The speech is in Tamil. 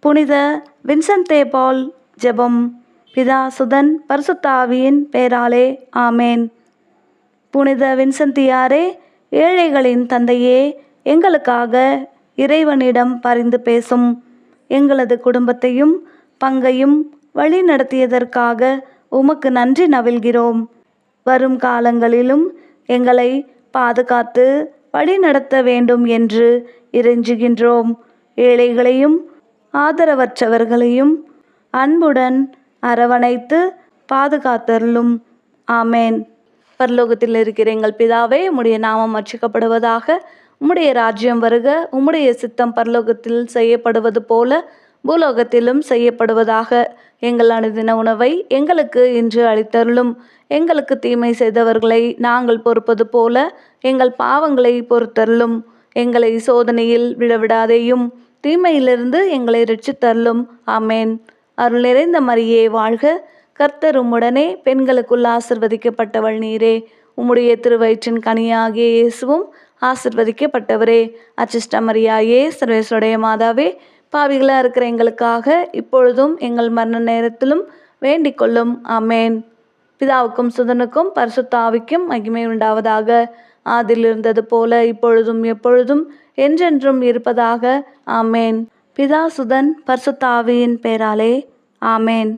புனித வின்சென்ட் பால் ஜெபம். பிதா சுதன் பரிசுத்த ஆவியின் பெயராலே ஆமேன். புனித வின்சென்டியாரே, ஏழைகளின் தந்தையே, எங்களுக்காக இறைவனிடம் பரிந்து பேசும். எங்களது குடும்பத்தையும் பங்கையும் வழி நடத்தியதற்காக உமக்கு நன்றி நவில்கிறோம். வரும் காலங்களிலும் எங்களை பாதுகாத்து வழி நடத்த வேண்டும் என்று இறைஞ்சுகின்றோம். ஏழைகளையும் ஆதரவற்றவர்களையும் அன்புடன் அரவணைத்து பாதுகாத்தருளும். ஆமேன். பரலோகத்தில் இருக்கிற எங்கள் பிதாவே, உம்முடைய நாமம் அர்ச்சிக்கப்படுவதாக. உம்முடைய ராஜ்யம் வருக. உம்முடைய சித்தம் பரலோகத்தில் செய்யப்படுவது போல பூலோகத்திலும் செய்யப்படுவதாக. எங்கள் அனுதின உணவை எங்களுக்கு இன்று அளித்தருளும். எங்களுக்கு தீமை செய்தவர்களை நாங்கள் பொறுப்பது போல எங்கள் பாவங்களை பொறுத்தருளும். எங்களை சோதனையில் விழவிடாதேயும், தீமையிலிருந்து எங்களை இரட்சித்தருளும். ஆமேன். அருள் நிறைந்த மரியே வாழ்க. கர்த்தர் உம்முடனே, பெண்களுக்குள் ஆசிர்வதிக்கப்பட்டவள் நீரே. உம்முடைய திருவயிற்றின் கனியாகிய இயேசுவும் ஆசிர்வதிக்கப்பட்டவரே. அச்சிஷ்ட மரியாயே, சர்வேசுடைய மாதாவே, பாவிகளாக இருக்கிற எங்களுக்காக இப்பொழுதும் எங்கள் மரண நேரத்திலும் வேண்டிக் கொள்ளும். ஆமேன். பிதாவுக்கும் சுதனுக்கும் பரிசுத்த ஆவிக்கும் மகிமை உண்டாவதாக. ஆதியில் இருந்தது போல இப்பொழுதும் எப்பொழுதும் என்றென்றும் இருப்பதாக. ஆமேன். பிதா சுதன் பரிசுத்த ஆவியின் பெயராலே ஆமேன்.